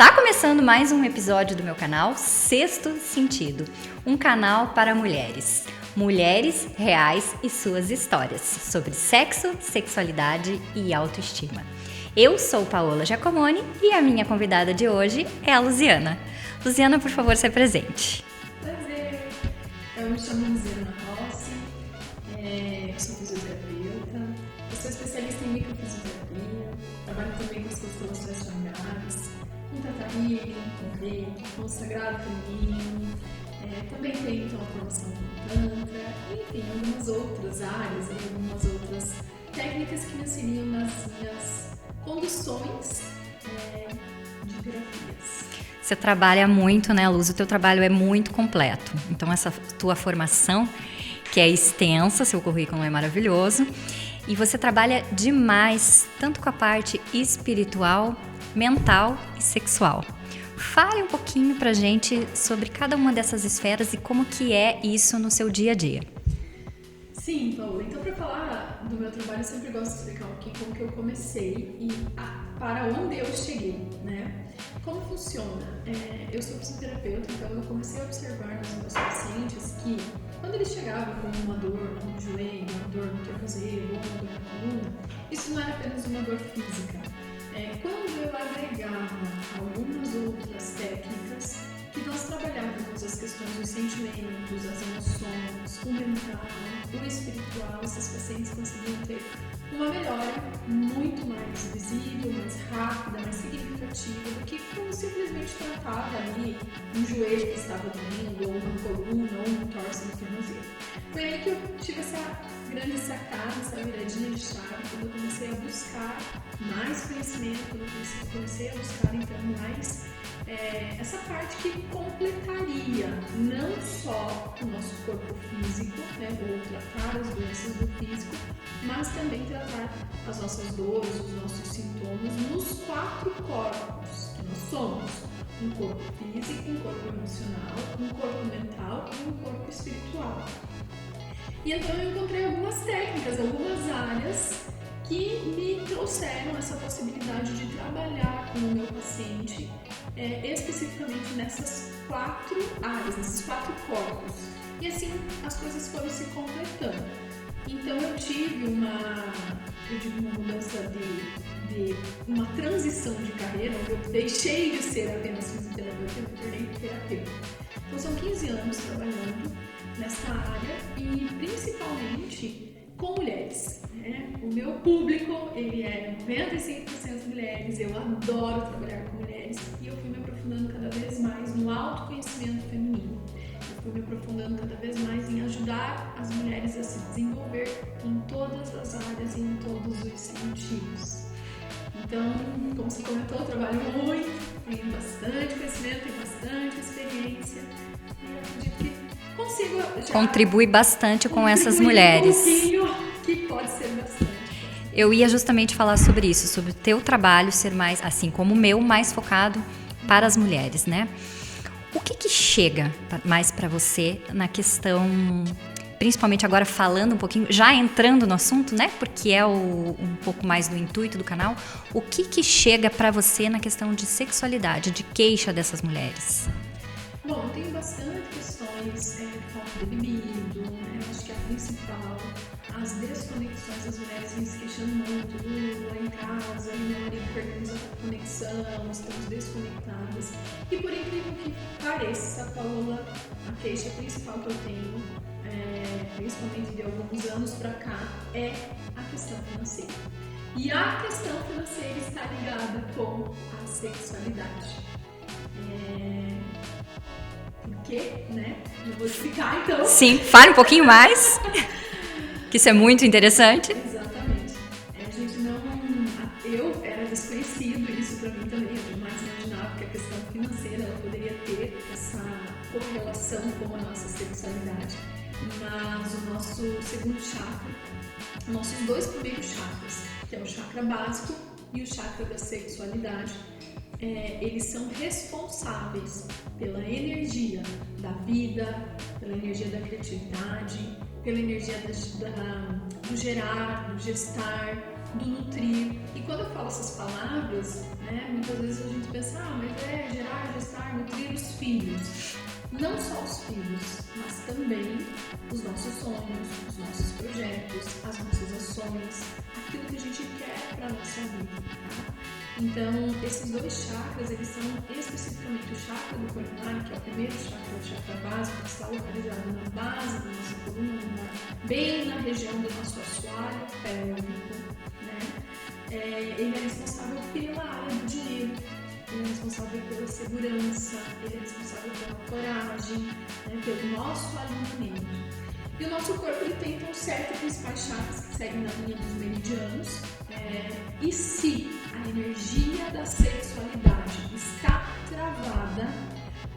Tá começando mais um episódio do meu canal Sexto Sentido, um canal para mulheres. Mulheres reais e suas histórias sobre sexo, sexualidade e autoestima. Eu sou Paola Giacomoni e a minha convidada de hoje é a Luziana. Luziana, por favor, se apresente. Prazer! Eu me chamo Luziana Rossi, eu sou fisioterapeuta, eu sou especialista em microfisioterapia, trabalho também com as constelações familiares, com Teta Healing, com Reiki, com Sagrado Feminino, também tenho então a formação com Tantra, enfim, algumas outras áreas, algumas outras técnicas que me auxiliam nas minhas conduções de terapias. Você trabalha muito, né, Luz? O teu trabalho é muito completo. Então, essa tua formação, que é extensa, seu currículo é maravilhoso, e você trabalha demais, tanto com a parte espiritual, mental e sexual. Fale um pouquinho pra gente sobre cada uma dessas esferas e como que é isso no seu dia a dia. Sim, Paula. Então, para falar do meu trabalho, eu sempre gosto de explicar um pouquinho como que eu comecei e para onde eu cheguei, né? Como funciona? Eu sou fisioterapeuta, então eu comecei a observar nos meus pacientes que quando eles chegavam com uma dor no joelho, uma dor no tornozelo ou uma dor na coluna, isso não era apenas uma dor física. Quando eu agregava algumas outras técnicas que nós trabalhávamos as questões dos sentimentos, as emoções, o mental, o espiritual, esses pacientes conseguiam ter uma melhora muito mais visível, mais rápida, mais significativa do que quando simplesmente tratava ali um joelho que estava doendo, ou uma coluna, ou um torso no tornozelo. Foi aí que eu tive essa grande sacada, essa viradinha de chave, quando eu comecei a buscar mais conhecimento, quando eu comecei a buscar então mais essa parte que completaria não só o nosso corpo físico, né, ou tratar as doenças do físico, mas também tratar as nossas dores, os nossos sintomas nos 4 corpos que nós somos: um corpo físico, um corpo emocional, um corpo mental e um corpo espiritual. E então eu encontrei algumas técnicas, algumas áreas que me trouxeram essa possibilidade de trabalhar com o meu paciente especificamente nessas 4 áreas, nesses 4 corpos. E assim as coisas foram se completando. Então eu tive uma mudança de uma transição de carreira, onde eu deixei de ser apenas fisioterapeuta e me tornei terapeuta. Então são 15 anos trabalhando nessa área e principalmente com mulheres. O meu público, ele é 95% mulheres, eu adoro trabalhar com mulheres e eu fui me aprofundando cada vez mais no autoconhecimento feminino. Eu fui me aprofundando cada vez mais em ajudar as mulheres a se desenvolver em todas as áreas e em todos os sentidos. Então, como você comentou, eu trabalho muito, tenho bastante conhecimento, tenho bastante experiência e acredito que consigo contribui bastante com essas mulheres. Um pouquinho, que pode ser bastante. Eu ia justamente falar sobre isso, sobre o teu trabalho ser mais, assim como o meu, mais focado para as mulheres, né? O que chega mais para você na questão, principalmente agora falando um pouquinho, já entrando no assunto, né? Porque é um pouco mais do intuito do canal. O que chega para você na questão de sexualidade, de queixa dessas mulheres? Bom, eu tenho bastante questões de falta de libido, né? Eu acho que a principal, as desconexões, as mulheres vêm se queixando muito, lá em casa, ali meu marido perdemos a conexão, estamos desconectadas. E por incrível que pareça, Paola, a queixa principal que eu tenho, principalmente de alguns anos pra cá, é a questão financeira. E a questão financeira está ligada com a sexualidade. Por quê, né? Eu vou explicar então. Sim, fale um pouquinho mais, que isso é muito interessante. Exatamente. A gente não... Eu era desconhecido, isso pra mim também, eu jamais imaginava que a questão financeira ela poderia ter essa correlação com a nossa sexualidade. Mas o nosso segundo chakra, nossos 2 primeiros chakras, que é o chakra básico e o chakra da sexualidade, eles são responsáveis pela energia da vida, pela energia da criatividade, pela energia do gerar, do gestar, do nutrir. E quando eu falo essas palavras, né, muitas vezes a gente pensa, mas é gerar, gestar, nutrir os filhos. Não só os filhos, mas também os nossos sonhos, os nossos projetos, as nossas ações, aquilo que a gente quer para a nossa vida. Tá? Então, esses dois chakras, eles são especificamente o chakra do coronário, que é o primeiro chakra, o chakra básico, que está localizado na base da nossa coluna lumbar, bem na região do nosso assoalho pélvico, né? Ele é responsável pela área do dinheiro, ele é responsável pela segurança, ele é responsável pela coragem, né? Pelo nosso alinhamento. E o nosso corpo ele tem então 7 principais chakras que seguem na linha dos meridianos. E se a energia da sexualidade está travada,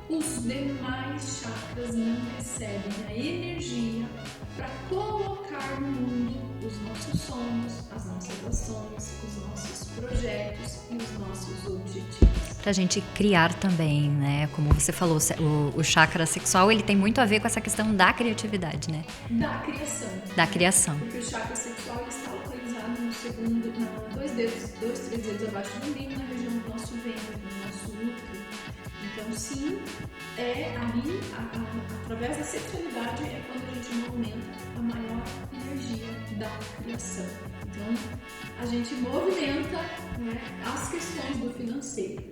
os demais chakras não recebem a energia para colocar no mundo os nossos sonhos, as nossas ações, os nossos projetos e os nossos objetivos. Pra gente criar também, né? Como você falou, o chakra sexual, ele tem muito a ver com essa questão da criatividade, né? Da criação. Da criação. Porque o chakra sexual ele está localizado no segundo, dois, três dedos abaixo do umbigo, na região do nosso ventre, do nosso útero. Então, sim, é ali, através da sexualidade, é quando a gente movimenta a maior energia da criação. Então, a gente movimenta, né, as questões do financeiro.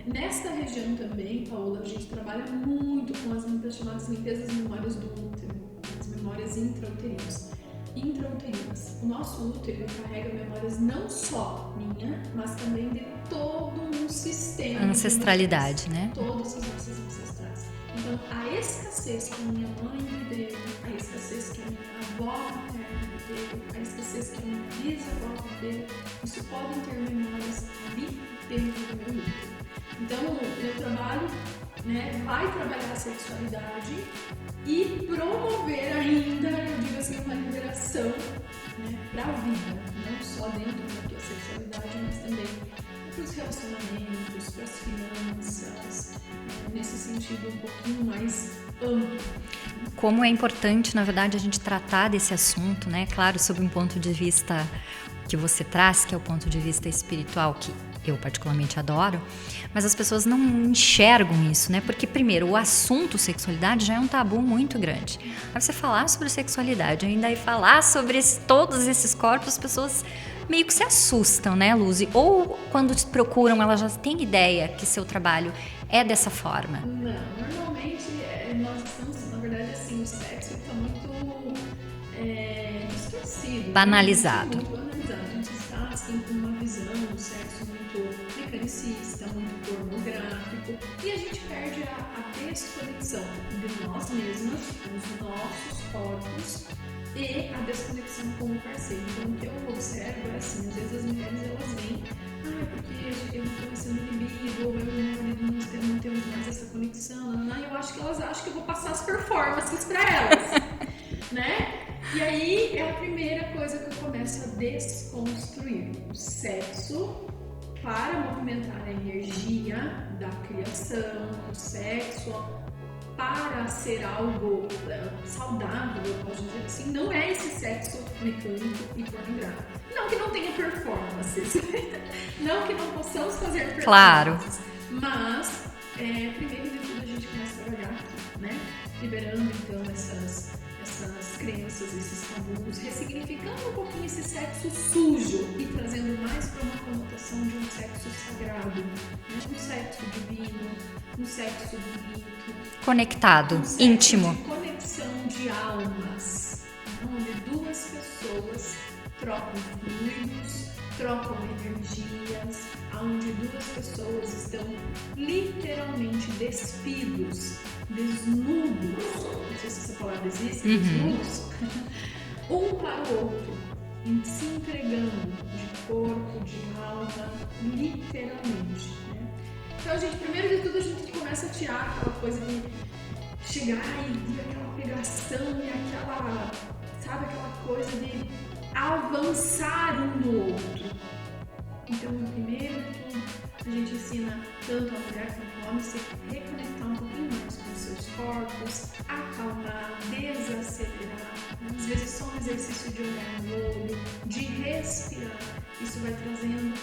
Nesta região também, Paola, a gente trabalha muito com as chamadas limpezas memórias do útero, as memórias intrauterinas. O nosso útero carrega memórias não só minha, mas também de todo um sistema. Ancestralidade, né? Todos os nossos ancestrais. Então, a escassez que a minha mãe viveu, a escassez que a minha avó materna viveu, a escassez que a minha bisavó viveu, isso podem ter memórias ali dentro do meu útero. Então, o meu trabalho, né, vai trabalhar a sexualidade e promover ainda, eu digo assim, uma liberação, né, para a vida, não só dentro da tua sexualidade, mas também para os relacionamentos, para as finanças, nesse sentido um pouquinho mais amplo. Como é importante, na verdade, a gente tratar desse assunto, né? Claro, sob um ponto de vista que você traz, que é o ponto de vista espiritual, que eu particularmente adoro, mas as pessoas não enxergam isso, né? Porque, primeiro, o assunto sexualidade já é um tabu muito grande. Aí você falar sobre sexualidade, ainda aí falar sobre todos esses corpos, as pessoas meio que se assustam, né, Luzi? Ou quando te procuram, elas já têm ideia que seu trabalho é dessa forma? Não, normalmente nós estamos, na verdade, assim, o sexo está muito distorcido. Banalizado. Muito banalizado. A gente está, assim, com uma visão do sexo muito mecanicista, muito pornográfico, e a gente perde a desconexão de nós mesmas, com os nossos corpos, e a desconexão com o parceiro. Então, o que eu observo é assim, às vezes as mulheres, elas vêm, porque eu não estou recebendo libido, ou eu e meu marido não temos mais essa conexão, eu acho que elas acham que eu vou passar as performances para elas, né? E aí é a primeira coisa que eu começo a desconstruir. O sexo para movimentar a energia da criação, o sexo para ser algo saudável, eu posso dizer assim, não é esse sexo mecânico e pornográfico. Não que não tenha performances, não que não possamos fazer performances, claro. Mas, primeiro de tudo, a gente começa a trabalhar aqui, né? Liberando, então, essas crenças, esses tabus, ressignificando um pouquinho esse sexo sujo e trazendo mais para uma conotação de um sexo sagrado, né? Um sexo divino, um sexo bonito, conectado, sexo íntimo. De conexão de almas, onde duas pessoas trocam fluidos, trocam energias, onde duas pessoas estão literalmente despidos, desnudos, não sei se essa palavra existe, desnudos, um para o outro, se entregando de corpo, de alma, literalmente, né? Então, gente, primeiro de tudo, a gente começa a tirar aquela coisa de chegar e aquela pegação e aquela, sabe, aquela coisa de avançar um no outro. Então, primeiro de tudo, A gente ensina tanto a mulher quanto o homem a se reconectar um pouquinho mais com os seus corpos, acalmar, desacelerar. Às vezes só um exercício de olhar no olho, de respirar. Isso vai trazendo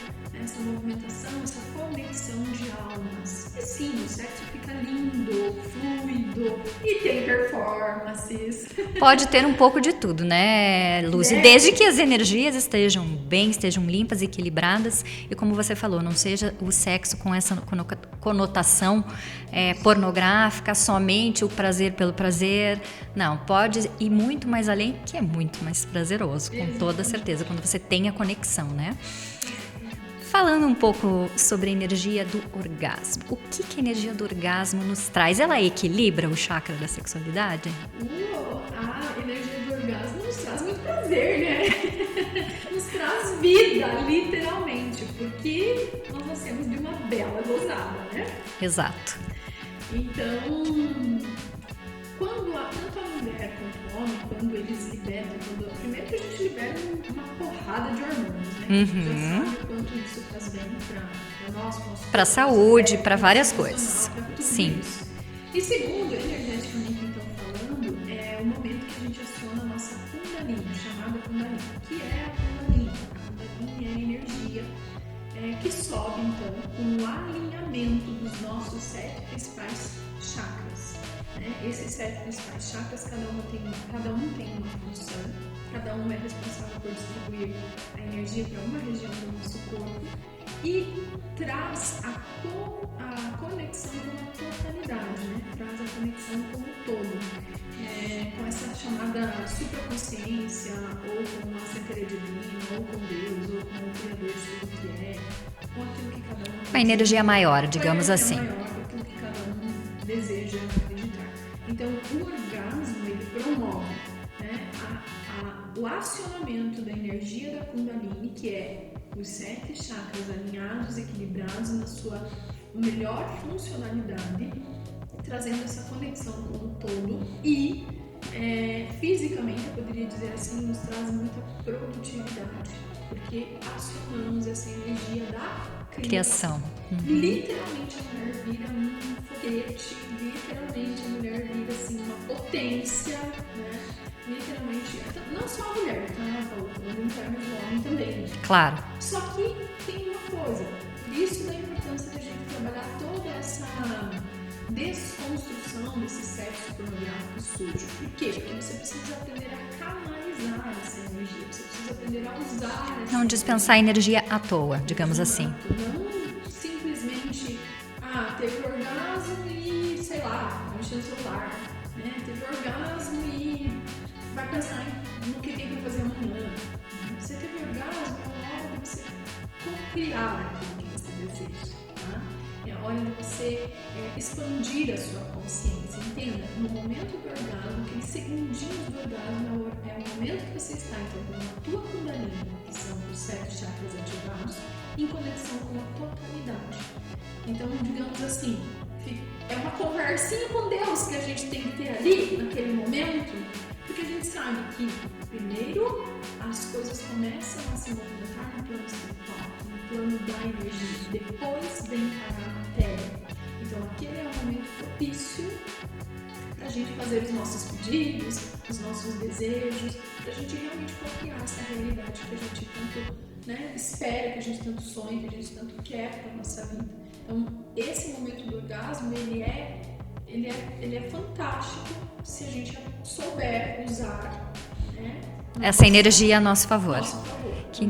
essa movimentação, essa conexão de almas. E sim, o sexo fica lindo, fluido e tem performances. Pode ter um pouco de tudo, né, Lúcia? Desde que as energias estejam bem, estejam limpas, equilibradas e, como você falou, não seja o sexo com essa conotação pornográfica, somente o prazer pelo prazer. Não, pode ir muito mais além, que é muito mais prazeroso, com toda certeza, quando você tem a conexão, né? Falando um pouco sobre a energia do orgasmo. O que a energia do orgasmo nos traz? Ela equilibra o chakra da sexualidade? A energia do orgasmo nos traz muito prazer, né? Nos traz vida, literalmente, porque nós nascemos de uma bela gozada, né? Exato. Então, tanto a mulher quanto o homem, quando eles libertam, primeiro que a gente libera uma porrada de hormônios, né? A gente já sabe o quanto isso faz bem para nós, para a saúde, para várias coisas. Sim. Isso. E segundo, energeticamente então falando, é o momento que a gente aciona a nossa Kundalini, chamada Kundalini, que é a Kundalini. A Kundalini é a energia que sobe então com o alinhamento dos nossos 7 principais chakras. Esses 7 principais chakras, cada um tem uma função, cada um é responsável por distribuir a energia para uma região do nosso corpo e traz a conexão com a totalidade, né? Traz a conexão com o todo, com essa chamada supraconsciência, ou com a centelha divina, ou com Deus, ou com o Criador de tudo que é, com aquilo que cada um... Uma energia maior, digamos assim. Uma energia maior, com aquilo que cada um deseja acreditar. Então, o orgasmo, ele promove, né, o acionamento da energia da Kundalini, que é os 7 chakras alinhados, equilibrados na sua melhor funcionalidade, trazendo essa conexão com o todo e, fisicamente, eu poderia dizer assim, nos traz muita produtividade, porque acionamos essa energia da criação. Literalmente a mulher vira um foguete, literalmente a mulher vira assim uma potência, né? Literalmente, não só a mulher, tá? Falando em termos do homem também. Claro. Só que tem uma coisa, por isso da importância da gente trabalhar toda essa desconstrução desse sexo pornográfico sujo. Por quê? Porque você precisa aprender a canalizar essa energia, você precisa aprender a usar essa não dispensar energia à toa, digamos assim. Não simplesmente, teve orgasmo e, sei lá, mexer no celular, né? Teve orgasmo e vai pensar no que tem para fazer amanhã. Você teve orgasmo, é a hora de você co-criar aquilo que você deseja, tá? É a hora de você expandir a sua consciência. Entenda, no momento do orgasmo, aqueles segundinhos do orgasmo é o momento que você está então com a tua Kundalini, que são os 7 chakras ativados, em conexão com a totalidade. Então, digamos assim, é uma conversinha com Deus que a gente tem que ter ali, naquele momento, porque a gente sabe que, primeiro, as coisas começam a se movimentar no plano espiritual, no plano da energia, depois vem para a matéria. Então, aquele é o momento propício para a gente fazer os nossos pedidos, os nossos desejos, para a gente realmente copiar essa realidade que a gente tanto espera, que a gente tanto sonha, que a gente tanto quer para a nossa vida. Então, esse momento do orgasmo, ele é fantástico se a gente souber usar, né, essa energia a nosso favor. Que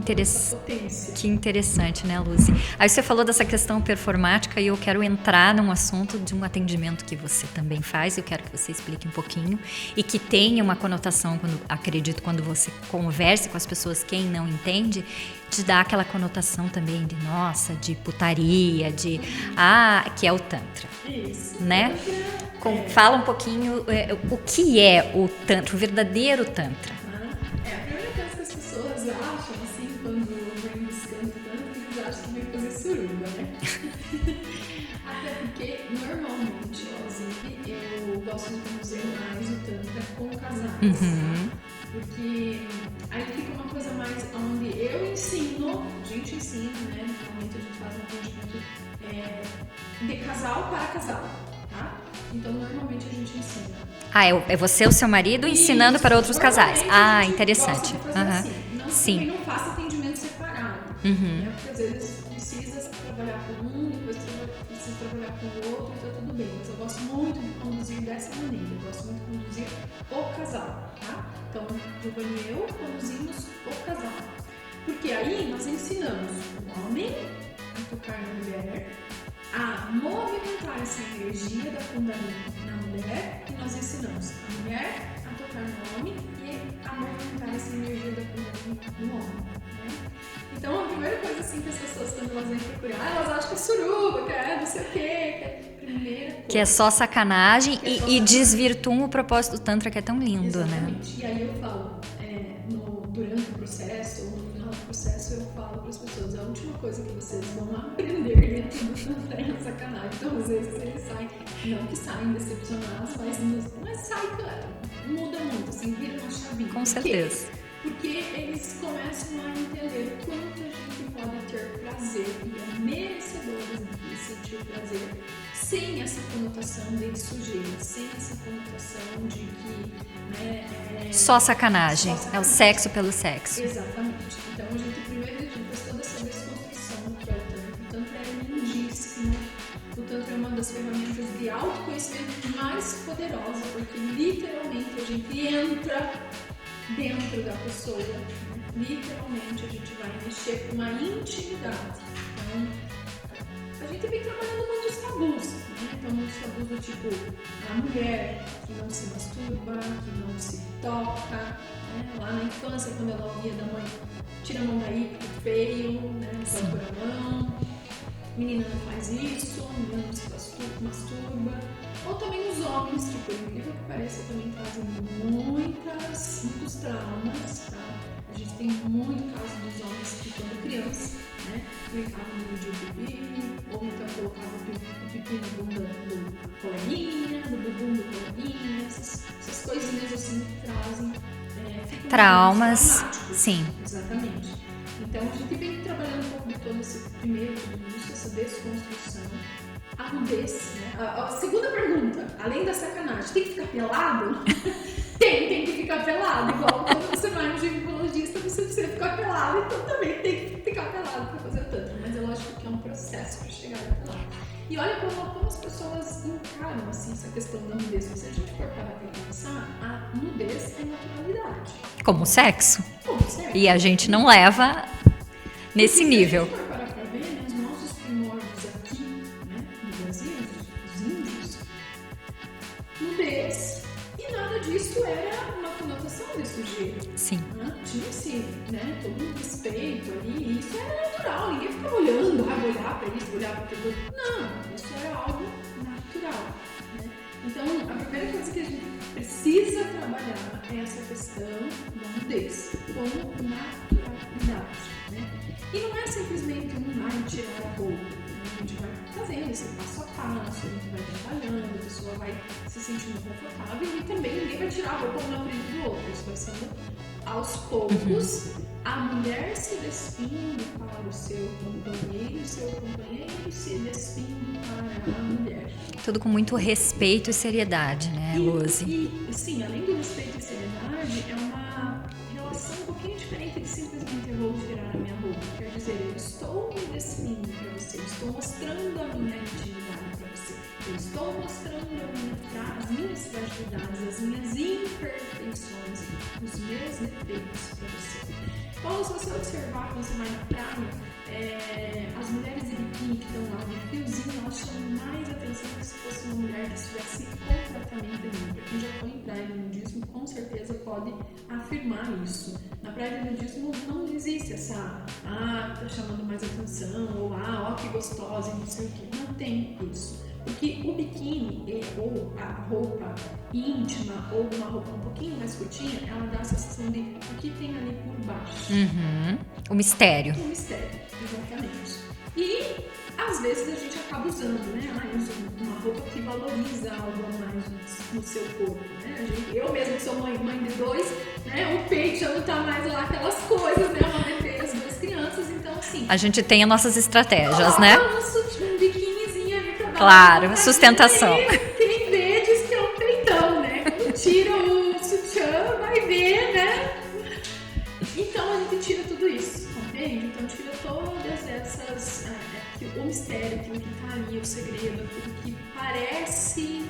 interessante, né, Lucy? Aí você falou dessa questão performática e eu quero entrar num assunto de um atendimento que você também faz, eu quero que você explique um pouquinho e que tenha uma conotação, acredito, quando você converse com as pessoas, quem não entende, de dar aquela conotação também de, nossa, de putaria, que é o Tantra. Isso. Né? Fala um pouquinho o que é o Tantra, o verdadeiro Tantra. A primeira coisa que as pessoas acham, assim, quando vem buscando Tantra, eles acham que vem fazer suruba, né? Até porque, normalmente, inclusive, eu gosto de conduzir mais o Tantra com casais. Porque aí fica uma coisa mais onde eu ensino, a gente ensina, né? Normalmente a gente faz um atendimento de casal para casal, tá? Então normalmente a gente ensina. É você ou seu marido ensinando Isso, para outros casais. a gente Interessante. gosta de fazer assim. Não, Sim. Também não faça atendimento separado, né? Porque às vezes precisa trabalhar com um, depois precisa trabalhar com o outro, então tudo bem. Mas eu gosto muito de conduzir dessa maneira. Eu gosto muito de conduzir o casal, tá? Então, Giovanni e eu conduzimos o casal. Porque aí nós ensinamos o homem a tocar na mulher, a movimentar essa energia da Kundalini na mulher, e nós ensinamos a mulher a tocar no homem e a movimentar essa energia da Kundalini no homem, né? Então a primeira coisa assim que as pessoas, quando elas vêm procurar, elas acham que é suruba, que é não sei o quê, que é primeira coisa. Que é só sacanagem e desvirtuam o propósito do Tantra, que é tão lindo, exatamente, né? E aí eu falo, durante o processo ou no final do processo, eu falo para as pessoas, a última coisa que vocês vão aprender dentro do Tantra é a sacanagem. Então às vezes eles saem, não que saem decepcionados, mas sai, muda muito, assim, vira uma chavinha. Com certeza. Porque eles começam a entender o quanto a gente pode ter prazer e é merecedores de sentir prazer sem essa conotação de sujeira, sem essa conotação de que, né, só sacanagem. É o sexo pelo sexo. Exatamente. Então a gente primeiro faz toda essa desconstrução do que é o Tantra. O Tantra é lindíssimo. O Tantra é uma das ferramentas de autoconhecimento mais poderosa, porque literalmente a gente entra dentro da pessoa, né? Literalmente a gente vai mexer com uma intimidade. Então, a gente vem trabalhando com os tabus, né? Então, os tabus do tipo, a mulher que não se masturba, que não se toca, né? Lá na infância, quando ela ouvia da mãe, tira a mão daí, que feio, né? Não pode pôr a mão, menina não faz isso, menina não se masturba. Ou também os homens, que por incrível que pareça, também trazem muitos traumas, tá? A gente tem muito caso dos homens que quando criança, né, brincavam no bebê, ou então colocavam o pipi na bunda do coleguinha, no bumbum do coleguinha, essas coisinhas assim que trazem traumas, sim. Exatamente. Então a gente vem trabalhando um pouco de todo esse primeiro início, essa desconstrução. A nudez, né? A segunda pergunta, além da sacanagem, tem que ficar pelado? tem que ficar pelado. Igual quando você vai no ginecologista, você precisa ficar pelado, então também tem que ficar pelado para fazer o Tantra. Mas é lógico que é um processo para chegar até lá. E olha como as pessoas encaram assim, essa questão da nudez. Se a gente for parar para pensar, a nudez é naturalidade. Como sexo. Como sexo. E a gente não leva nesse nível. Se a gente for parar para ver, né, os nossos primórdios aqui, né, no Brasil, os índios, nudez, e nada disso era uma conotação de sujeira. Sim. Né? Tinha-se, né, todo um respeito ali, e isso era natural, ninguém ficava olhando, vou olhar para isso, vou olhar para aquilo. Não, isso era algo natural. Né? Então, a primeira coisa que a gente precisa trabalhar é essa questão da nudez, como naturalidade. Né? E não é simplesmente tirar a roupa. Né? A gente vai fazendo esse passo a passo, a gente vai trabalhando, a pessoa vai se sentindo confortável e também ninguém vai tirar a roupa um na frente do outro. Isso vai sendo aos poucos, a mulher se despindo para o seu companheiro se despindo para a mulher. Tudo com muito respeito e seriedade, né, Luzi? E sim, além do respeito e seriedade, é uma relação um pouquinho diferente de simplesmente eu vou tirar a minha roupa. Quer dizer, eu estou me despindo para você, eu estou mostrando a minha intimidade para você, eu estou mostrando as minhas fragilidades, as minhas imperfeições, os meus defeitos para você. Então, se você observar quando você vai na praia, as mulheres de biquíni que estão lá de fiozinho, elas chamam mais atenção que se fosse uma mulher que estivesse completamente limpa. Quem já foi em praia de nudismo, com certeza pode afirmar isso. Na praia de nudismo não existe essa, tá chamando mais atenção, ou ó que gostosa, não sei o que. Não tem isso. Porque o biquíni, ou a roupa íntima, ou uma roupa um pouquinho mais curtinha, ela dá a sensação de o que tem ali por baixo. O mistério. O mistério, exatamente. E às vezes a gente acaba usando, né? Usa uma roupa que valoriza algo a mais no seu corpo, né? Eu mesmo que sou mãe de 2, né? O peito já não tá mais lá aquelas coisas, né? Eu amamentei as 2 crianças, então assim... A gente tem as nossas estratégias, né? Um biquinizinho ali pra dar claro, sustentação. Quem vê diz que é um peitão, né? Quando tira o sutiã, vai ver, né? Então a gente tira tudo isso, compreende? Então tira todas essas... o mistério, aquilo que tá ali, o segredo, aquilo que parece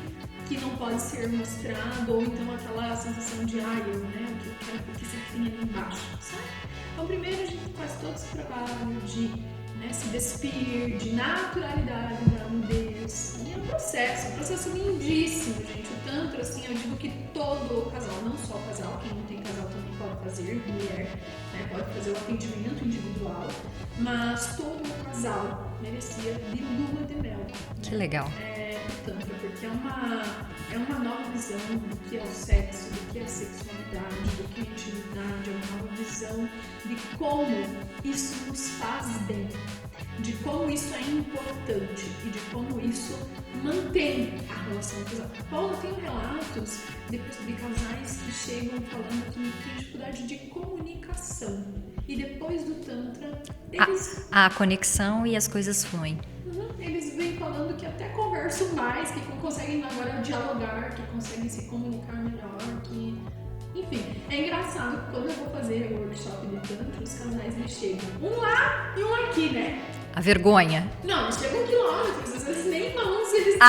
que não pode ser mostrado, ou então aquela sensação de, eu, né, o que eu quero, o que será que tem ali embaixo, sabe? Então primeiro a gente faz todo esse trabalho de, né, se despir, de naturalidade da nudez, e é um processo lindíssimo, gente. O Tantra, assim, eu digo que todo o casal, não só o casal, quem não tem casal também pode fazer, mulher, né, pode fazer o atendimento individual, mas todo o casal merecia de lua de mel. Que legal. O Tantra, porque é uma nova visão do que é o sexo, do que é a sexualidade, do que é a intimidade, é uma nova visão de como isso nos faz bem, de como isso é importante e de como isso mantém a relação do casal. Paula, tem relatos de casais que chegam falando que tem dificuldade de comunicação e depois do Tantra eles... A conexão e as coisas fluem. Eles vêm falando que até conversam mais, que conseguem agora dialogar, que conseguem se comunicar melhor, que... Enfim, é engraçado, quando eu vou fazer o workshop de Tantra, os casais me chegam um lá e um aqui, né? A vergonha. Não, eles chegam quilômetros, às vezes nem mãos eles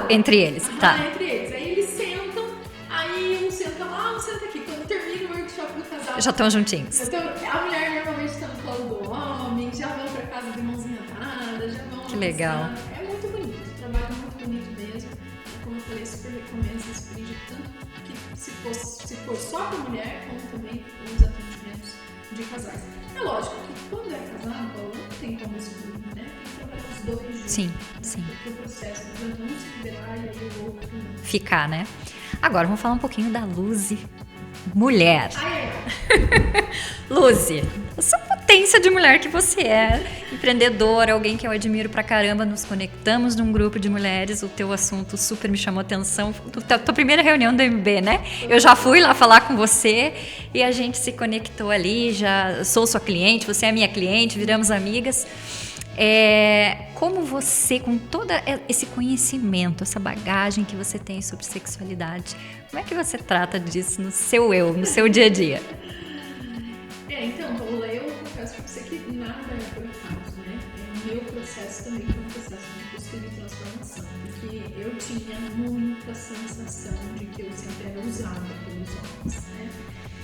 entre eles, tá. Entre eles. Aí eles sentam, aí um senta lá, um senta aqui. Quando termina o workshop do casal... Já estão juntinhos. Então, a mulher normalmente está no colo do homem, já vão pra casa de mãozinha dada, já vão... Que legal. É muito bonito, o trabalho é muito bonito mesmo. Como eu falei, super recomendo esse sprint, tanto que se for só pra mulher, como também os atendimentos de casais. É lógico que quando é casado, não tem como excluir, né? Tem que trabalhar os dois juntos. Sim, né? sim. Porque o processo, não adianta um se liberar e aí o outro não. Ficar, né? Agora, vamos falar um pouquinho da Luzi mulher. Luzi, essa potência de mulher que você é, empreendedora, alguém que eu admiro pra caramba, nos conectamos num grupo de mulheres, o teu assunto super me chamou atenção, tua primeira reunião do MB, né? Eu já fui lá falar com você e a gente se conectou ali, já sou sua cliente, você é minha cliente, viramos amigas. Como você, com todo esse conhecimento, essa bagagem que você tem sobre sexualidade, como é que você trata disso no seu dia a dia? Então, Paula, eu confesso pra você que nada é por acaso, né? O meu processo também foi um processo de busca de transformação, porque eu tinha muita sensação de que eu sempre era usada pelos homens, né?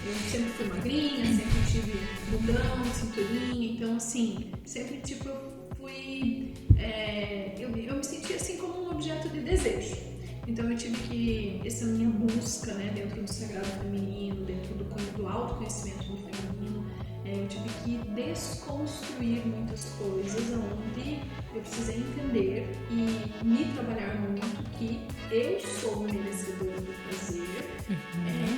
Eu sempre fui magrinha, sempre tive bundão, cinturinha, então assim, sempre tipo eu me sentia assim como um objeto de desejo. Então eu tive que, essa minha busca, né, dentro do sagrado feminino, dentro do autoconhecimento do feminino, eu tive que desconstruir muitas coisas onde eu precisei entender e me trabalhar muito que eu sou merecedora do prazer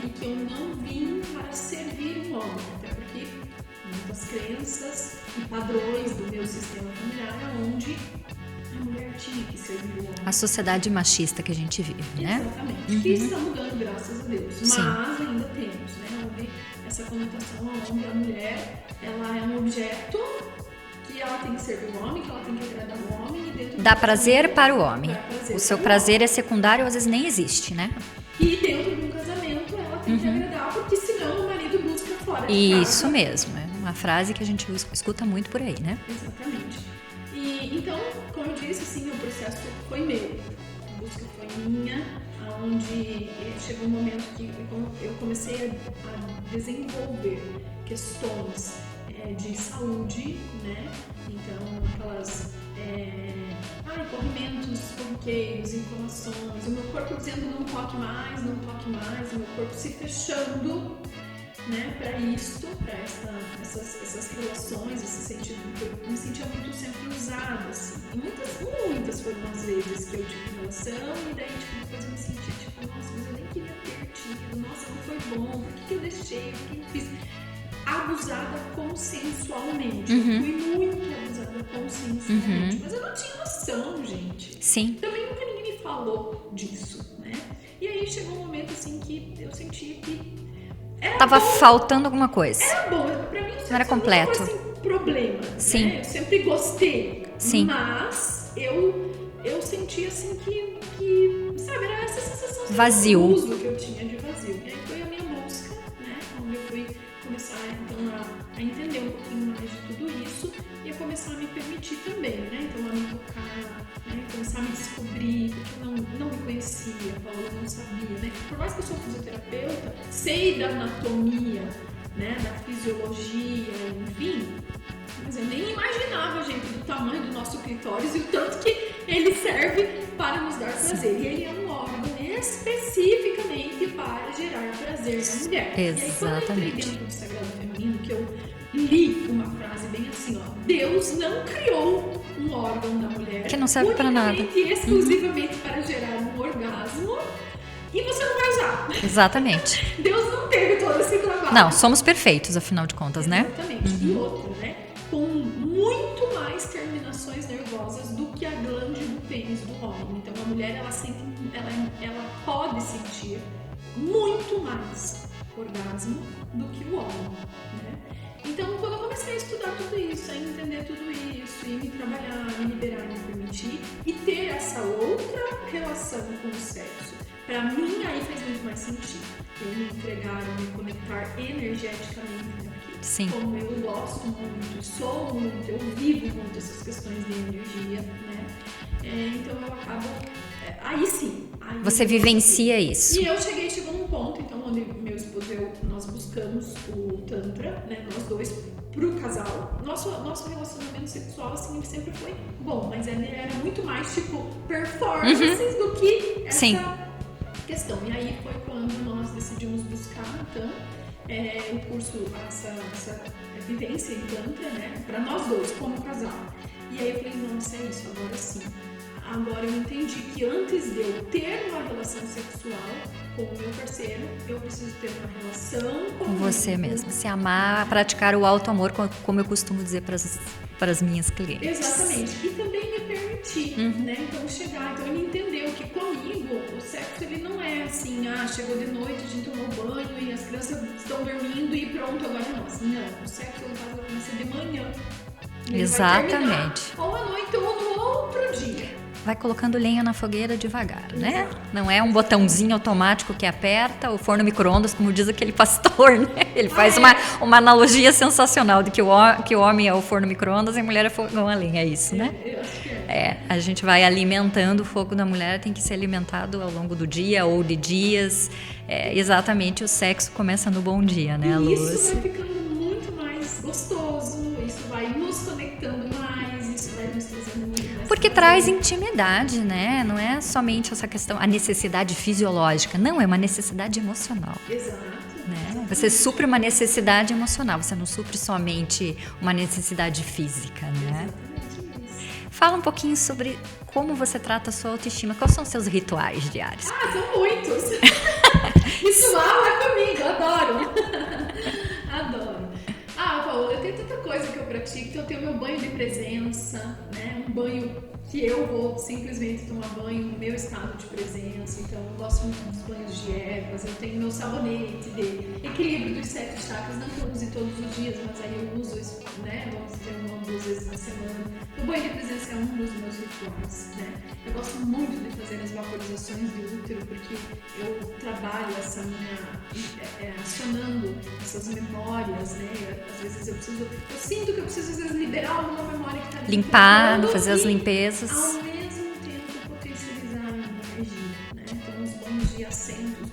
e que eu não vim para servir um homem, até porque muitas crenças e padrões do meu sistema familiar onde a mulher tinha que servir o homem. A sociedade machista que a gente vive, né? Exatamente. Que está mudando, graças a Deus. Sim. Mas ainda temos, né? Onde essa conotação onde a mulher, ela é um objeto que ela tem que servir o homem, que ela tem que agradar o homem. E dentro dá prazer para o homem. O seu prazer é secundário, às vezes nem existe, né? E dentro de um casamento, ela tem que agradar, porque senão o marido busca fora de casa. Isso mesmo. É uma frase que a gente escuta muito por aí, né? Exatamente. E então, como eu disse, assim, o processo foi meu. A busca foi minha, onde chegou um momento que eu comecei a desenvolver questões de saúde, né? Então, aquelas corrimentos corriqueiros, inflamações, o meu corpo dizendo não toque mais, o meu corpo se fechando, né, para isto, para essas relações, esse sentido, eu me sentia muito sempre usada, assim. E muitas foram as vezes que eu tive relação e daí, depois eu me sentia, nossa, mas eu nem queria ter tido, nossa, não foi bom, por que eu deixei, por que eu fiz? abusada consensualmente. Eu fui muito abusada consensualmente. Mas eu não tinha noção, gente. Sim. Também nunca ninguém me falou disso, né? E aí chegou um momento assim que eu sentia que tava faltando alguma coisa. Era bom, pra mim não era completo. Não foi assim, problema. Sim. Né? Eu sempre gostei. Sim. Mas eu sentia assim que sabe, era essa sensação de vazio. uso que eu tinha de vazio. E aí foi a minha busca, né? Onde eu fui começar então a entender um pouquinho mais de tudo isso e a começar a me permitir também, né? Então a me tocar, né? Começar a me descobrir, porque eu não me conhecia, eu não sabia, né? Por mais que eu sou fisioterapeuta, sei da anatomia, né? Da fisiologia, enfim. Mas eu nem imaginava, gente, do tamanho do nosso clitóris e o tanto que ele serve para nos dar prazer. E ele é um órgão especificamente para gerar prazer na mulher. Exatamente. E aí, quando eu entrei dentro do Sagrado Feminino, que eu li uma frase bem assim, ó: Deus não criou um órgão da mulher que não serve para nada, exclusivamente para gerar um orgasmo, e você não vai usar. Exatamente. Deus não teve todo esse trabalho. Não, somos perfeitos, afinal de contas, né? Exatamente. E outro, né? Com muito mais terminações nervosas do que a glândula do pênis do homem. Então a mulher ela pode sentir muito mais orgasmo do que o homem, né? Então quando eu comecei a estudar tudo isso, a entender tudo isso, e me trabalhar, me liberar, me permitir e ter essa outra relação com o sexo, pra mim aí fez muito mais sentido. Eu me entregar, me conectar energeticamente, né? Sim. Como eu gosto muito, sou muito, eu vivo muito essas questões de energia, né? Então eu acabo, aí sim. Aí você vivencia isso. E chegou num ponto, então, onde meu esposo e eu, nós buscamos o Tantra, né? Nós dois, pro casal. Nosso relacionamento sexual, assim, sempre foi bom, mas ele era muito mais, tipo, performances do que essa questão. E aí foi quando nós decidimos buscar, então, o curso, essa vivência em Tantra, né, para nós dois, como casal. E aí eu falei, nossa, é isso, agora sim. Agora eu entendi que antes de eu ter uma relação sexual com o meu parceiro, eu preciso ter uma relação com você mesmo. Se amar, praticar o auto-amor, como eu costumo dizer para as minhas clientes. Exatamente. E também me permitir, né? Então ele entendeu que comigo o sexo ele não é assim, chegou de noite, a gente tomou banho e as crianças estão dormindo e pronto, agora é nosso. Não, o sexo começa de manhã. Exatamente. Ou à noite ou no outro dia. Vai colocando lenha na fogueira devagar, né? Não é um botãozinho automático que aperta, o forno micro-ondas, como diz aquele pastor, né? Ele faz uma analogia sensacional de que o homem é o forno micro-ondas e a mulher é fogão a lenha, é isso, né? Eu acho que a gente vai alimentando o fogo da mulher, tem que ser alimentado ao longo do dia ou de dias. Exatamente, o sexo começa no bom dia, né, Lúcia? Isso vai ficando muito mais gostoso, isso vai nos conectando mais, isso vai nos trazendo muito mais. Porque traz intimidade, né? Não é somente essa questão, a necessidade fisiológica, não, é uma necessidade emocional. Exato. Né? Você supre uma necessidade emocional, você não supre somente uma necessidade física, né? Exatamente isso. Fala um pouquinho sobre como você trata a sua autoestima, quais são os seus rituais diários? São muitos. Ritual é comigo, adoro. Adoro. Paola, eu tenho tanta coisa que eu pratico, então eu tenho meu banho de presença, né? Um banho que eu vou simplesmente tomar banho no meu estado de presença, então eu gosto muito dos banhos de ervas, eu tenho meu sabonete de equilíbrio dos 7 chakras, não que eu use todos os dias, mas aí eu uso isso, né? Vamos dizer, 1 ou 2 vezes na semana. O banho de presença é um dos meus rituais, né? Eu gosto muito de fazer as vaporizações de útero, porque eu trabalho essa minha, acionando essas memórias, né? Às vezes eu sinto que eu preciso às vezes liberar alguma memória que está ali. Limpar, fazer as limpezas. Ao mesmo tempo potencializar a energia, né? Então os banhos de assento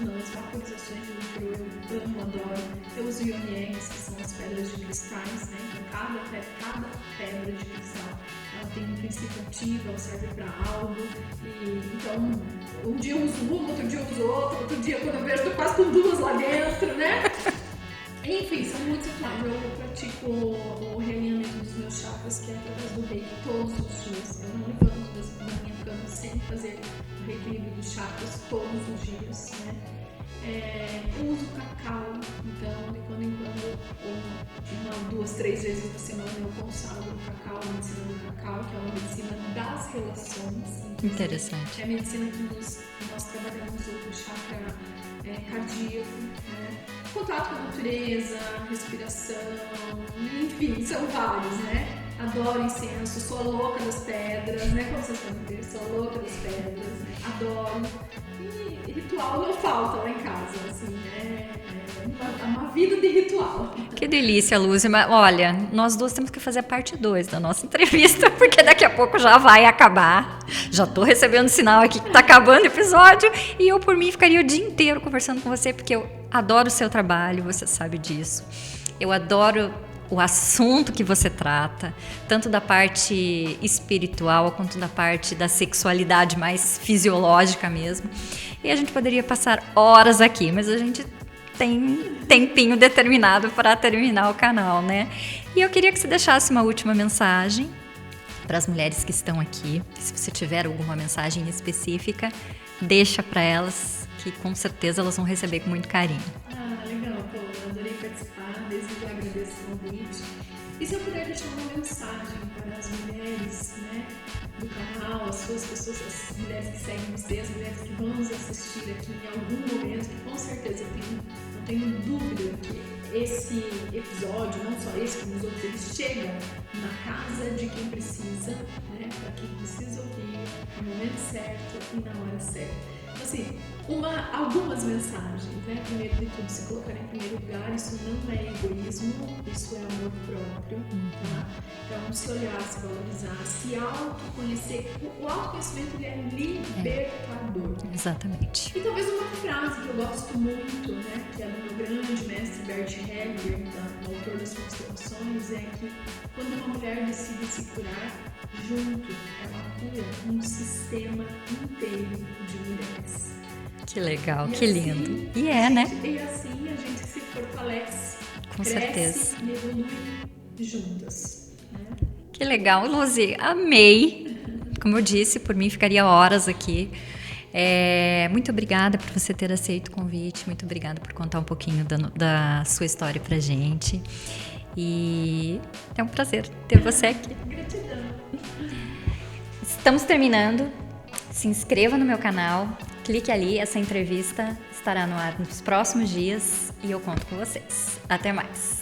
não, as vaporizações de útero eu amo, adoro. Eu uso Yoni Eggs, que são as pedras de cristais, né? Então cada pedra de cristal ela tem um princípio ativo, ela serve para algo. E então um dia eu uso uma, outro dia eu uso outra, outro dia quando eu vejo eu passo com 2 lá dentro, né? Enfim, são muitos rituais. Eu pratico o realinhamento dos meus chakras, que é através do reiki, todos os dias. Eu não levanto da minha cama sem fazer o reequilíbrio dos chakras todos os dias, né? Eu uso cacau, então de quando em quando, uma, 2, 3 vezes na semana eu consagro o cacau, a medicina do cacau, que é uma medicina das relações. Interessante. É a medicina que nós trabalhamos o chakra cardíaco, né? Contato com a natureza, respiração, enfim, são vários, né? Adoro incenso, sou a louca das pedras, né? Como vocês podem ver, sou a louca das pedras, né? Adoro. E ritual não falta lá em casa, assim, né? É uma vida de ritual. Que delícia, Lúcia. Mas, olha, nós duas temos que fazer a parte 2 da nossa entrevista, porque daqui a pouco já vai acabar. Já tô recebendo sinal aqui que tá acabando o episódio e eu, por mim, ficaria o dia inteiro conversando com você, porque eu adoro o seu trabalho, você sabe disso. Eu adoro o assunto que você trata, tanto da parte espiritual quanto da parte da sexualidade mais fisiológica mesmo. E a gente poderia passar horas aqui, mas a gente tem tempinho determinado para terminar o canal, né? E eu queria que você deixasse uma última mensagem para as mulheres que estão aqui. Se você tiver alguma mensagem específica, deixa para elas, que com certeza elas vão receber com muito carinho. Legal, pô, eu adorei participar, desde já agradeço o convite. E se eu puder deixar uma mensagem para as mulheres, né, do canal, as suas pessoas, as mulheres que seguem você, as mulheres que vão nos assistir aqui em algum momento, que com certeza não tenho dúvida que esse episódio, não só esse, como os outros, eles chegam na casa de quem precisa, né, para quem precisa ouvir no momento certo e na hora certa. Assim, algumas mensagens, né? Primeiro de tudo, se colocar em primeiro lugar, isso não é egoísmo, isso é amor próprio, tá? Então, se olhar, se valorizar, se autoconhecer. O autoconhecimento, ele é libertador. Exatamente. E talvez uma frase que eu gosto muito, né? Que é do meu grande mestre Bert Hellinger, o autor das constelações, é que quando uma mulher decide se curar, junto ela cura um sistema inteiro de mulheres. Que legal, e que assim, lindo. E é, né? E assim a gente se fortalece, com cresce certeza. E evolui juntas. Né? Que legal, Luzi. Amei. Como eu disse, por mim ficaria horas aqui. Muito obrigada por você ter aceito o convite. Muito obrigada por contar um pouquinho da sua história pra gente. E é um prazer ter você aqui. Gratidão. Estamos terminando. Se inscreva no meu canal, clique ali, essa entrevista estará no ar nos próximos dias e eu conto com vocês. Até mais!